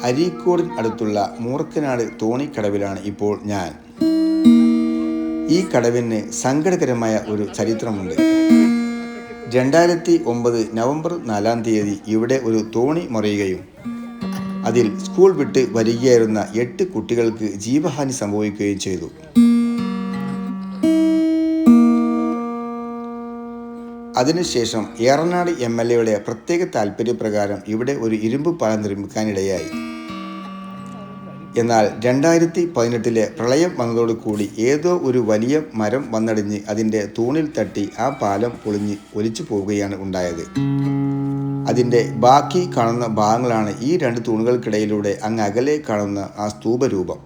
അരീക്കോടിന് അടുത്തുള്ള മൂർക്കനാട് തോണിക്കടവിലാണ് ഇപ്പോൾ ഞാൻ. ഈ കടവിന് സങ്കടകരമായ ഒരു ചരിത്രമുണ്ട്. 2009 നവംബർ 4 ഇവിടെ ഒരു തോണി മറിയുകയും അതിൽ സ്കൂൾ വിട്ട് വരികയായിരുന്ന 8 കുട്ടികൾക്ക് ജീവഹാനി സംഭവിക്കുകയും ചെയ്തു. അതിനുശേഷം ഏറനാട് MLA പ്രത്യേക താൽപ്പര്യപ്രകാരം ഇവിടെ ഒരു ഇരുമ്പ് പാലം നിർമ്മിക്കാനിടയായി. എന്നാൽ 2018 പ്രളയം വന്നതോടുകൂടി ഏതോ ഒരു വലിയ മരം വന്നടിഞ്ഞ് അതിൻ്റെ തൂണിൽ തട്ടി ആ പാലം പൊളിഞ്ഞ് ഒലിച്ചു പോവുകയാണ് ഉണ്ടായത്. അതിൻ്റെ ബാക്കി കാണുന്ന ഭാഗങ്ങളാണ് ഈ 2 തൂണുകൾക്കിടയിലൂടെ അങ്ങ് അകലെ കാണുന്ന ആ സ്തൂപരൂപം.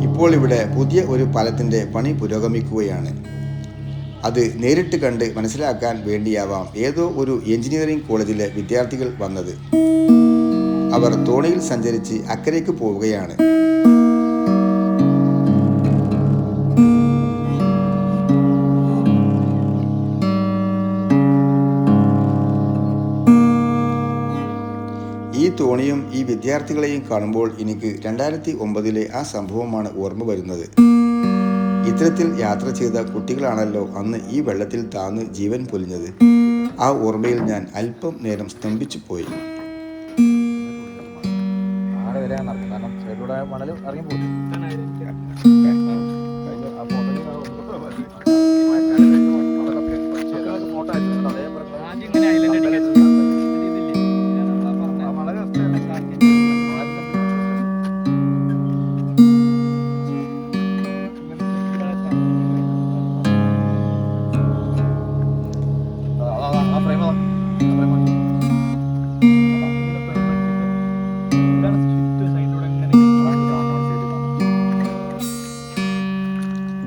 ഇപ്പോൾ ഇവിടെ പുതിയ ഒരു പാലത്തിൻ്റെ പണി പുരോഗമിക്കുകയാണ്. അത് നേരിട്ട് കണ്ട് മനസ്സിലാക്കാൻ വേണ്ടിയാവാം ഏതോ ഒരു എഞ്ചിനീയറിംഗ് കോളേജിലെ വിദ്യാർത്ഥികൾ വന്നത്. അവർ തോണിയിൽ സഞ്ചരിച്ച് അക്കരയ്ക്ക് പോവുകയാണ്. ഈ തോണിയും ഈ വിദ്യാർത്ഥികളെയും കാണുമ്പോൾ എനിക്ക് 2009 ആ സംഭവമാണ് ഓർമ്മ വരുന്നത്. ഇത്തരത്തിൽ യാത്ര ചെയ്ത കുട്ടികളാണല്ലോ അന്ന് ഈ വെള്ളത്തിൽ താന്ന് ജീവൻ പൊലിഞ്ഞത്. ആ ഓർമ്മയിൽ ഞാൻ അല്പം നേരം സ്തംഭിച്ചു പോയി.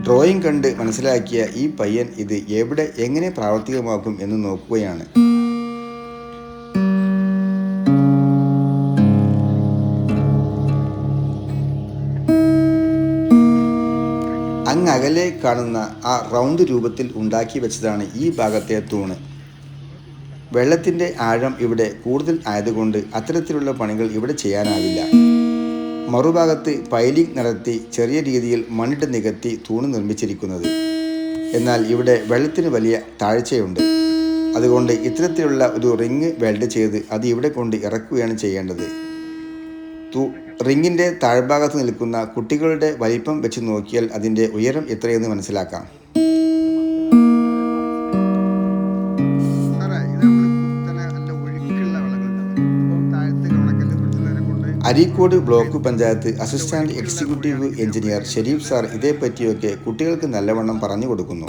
ഡ്രോയിങ് കണ്ട് മനസ്സിലാക്കിയ ഈ പയ്യൻ ഇത് എവിടെ എങ്ങനെ പ്രാവർത്തികമാക്കും എന്ന് നോക്കുകയാണ്. അങ്ങകലെ കാണുന്ന ആ റൗണ്ട് രൂപത്തിൽ ഉണ്ടാക്കി വെച്ചതാണ് ഈ ഭാഗത്തെ തൂണ്. വെള്ളത്തിൻ്റെ ആഴം ഇവിടെ കൂടുതൽ ആയതുകൊണ്ട് അത്തരത്തിലുള്ള പണികൾ ഇവിടെ ചെയ്യാനാവില്ല. മറുഭാഗത്ത് പൈലിംഗ് നടത്തി ചെറിയ രീതിയിൽ മണ്ണിട്ട് നികത്തി തൂണ് നിർമ്മിച്ചിരിക്കുന്നത്. എന്നാൽ ഇവിടെ വെള്ളത്തിന് വലിയ താഴ്ചയുണ്ട്. അതുകൊണ്ട് ഇത്തരത്തിലുള്ള ഒരു റിങ് വെൽഡ് ചെയ്ത് അത് ഇവിടെ കൊണ്ട് ഇറക്കുകയാണ് ചെയ്യേണ്ടത്. റിങ്ങിൻ്റെ താഴ്ഭാഗത്ത് നിൽക്കുന്ന കുട്ടികളുടെ വലിപ്പം വെച്ച് നോക്കിയാൽ അതിൻ്റെ ഉയരം എത്രയെന്ന് മനസ്സിലാക്കാം. Areekode block panchayat assistant executive engineer Shereef sir ഇതേപ്പറ്റിയൊക്കെ കുട്ടികൾക്ക് നല്ലവണ്ണം പറഞ്ഞു കൊടുക്കുന്നു.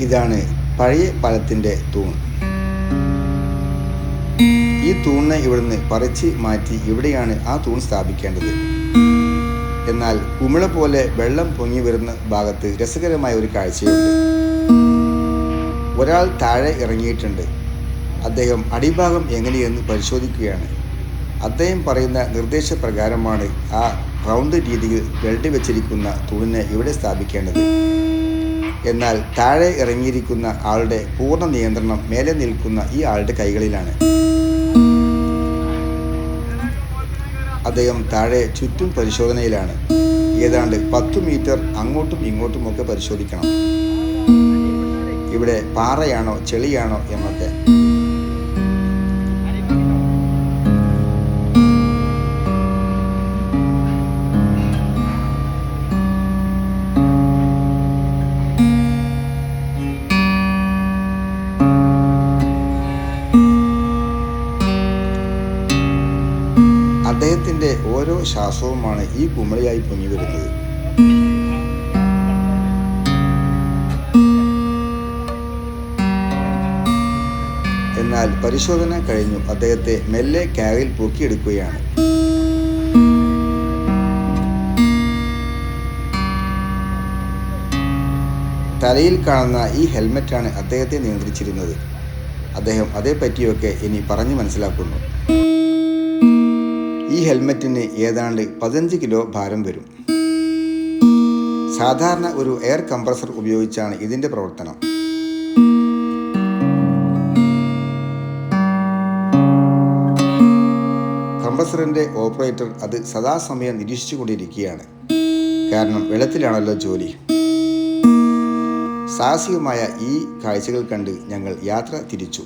ഇതാണ് പഴയ പാലത്തിൻ്റെ തൂൺ. ഈ തൂണിനെ ഇവിടുന്ന് പറിച്ച് മാറ്റി ഇവിടെയാണ് ആ തൂൺ സ്ഥാപിക്കേണ്ടത്. എന്നാൽ കുമിള പോലെ വെള്ളം പൊങ്ങി വരുന്ന ഭാഗത്ത് രസകരമായ ഒരു കാഴ്ചയുണ്ട്. ഒരാൾ താഴെ ഇറങ്ങിയിട്ടുണ്ട്. അദ്ദേഹം അടിഭാഗം എങ്ങനെയെന്ന് പരിശോധിക്കുകയാണ്. അദ്ദേഹം പറയുന്ന നിർദ്ദേശപ്രകാരമാണ് ആ റൗണ്ട് രീതിയിൽ വെൽഡ് വെച്ചിരിക്കുന്ന തൂണിനെ ഇവിടെ സ്ഥാപിക്കേണ്ടത്. എന്നാൽ താഴെ ഇറങ്ങിയിരിക്കുന്ന ആളുടെ പൂർണ്ണ നിയന്ത്രണം മേലെ നിൽക്കുന്ന ഈ ആളുടെ കൈകളിലാണ്. അദ്ദേഹം താഴെ ചുറ്റും പരിശോധനയിലാണ്. ഏതാണ്ട് 10 മീറ്റർ അങ്ങോട്ടും ഇങ്ങോട്ടുമൊക്കെ പരിശോധിക്കണം. ഇവിടെ പാറയാണോ ചെളിയാണോ എന്നൊക്കെ. അദ്ദേഹത്തിൻ്റെ ഓരോ ശ്വാസവുമാണ് ഈ കുമിളയായി പൊങ്ങി വരുന്നത്. എന്നാൽ പരിശോധന കഴിഞ്ഞു അദ്ദേഹത്തെ മെല്ലെ ക്യാബിൽ പൊക്കിയെടുക്കുകയാണ്. തലയിൽ കാണുന്ന ഈ ഹെൽമെറ്റാണ് അദ്ദേഹത്തെ നിയന്ത്രിച്ചിരുന്നത്. അദ്ദേഹം അതേപ്പറ്റിയൊക്കെ ഇനി പറഞ്ഞു മനസ്സിലാക്കുന്നു. ഈ ഹെൽമെറ്റിന് ഏതാണ്ട് 15 കിലോ ഭാരം വരും. സാധാരണ ഒരു എയർ കംപ്രസർ ഉപയോഗിച്ചാണ് ഇതിൻ്റെ പ്രവർത്തനം. കംപ്രസറിൻ്റെ ഓപ്പറേറ്റർ അത് സദാസമയം നിരീക്ഷിച്ചു കൊണ്ടിരിക്കുകയാണ്. കാരണം വെള്ളത്തിലാണല്ലോ ജോലി. സാഹസികമായ ഈ കാഴ്ചകൾ കണ്ട് ഞങ്ങൾ യാത്ര തിരിച്ചു.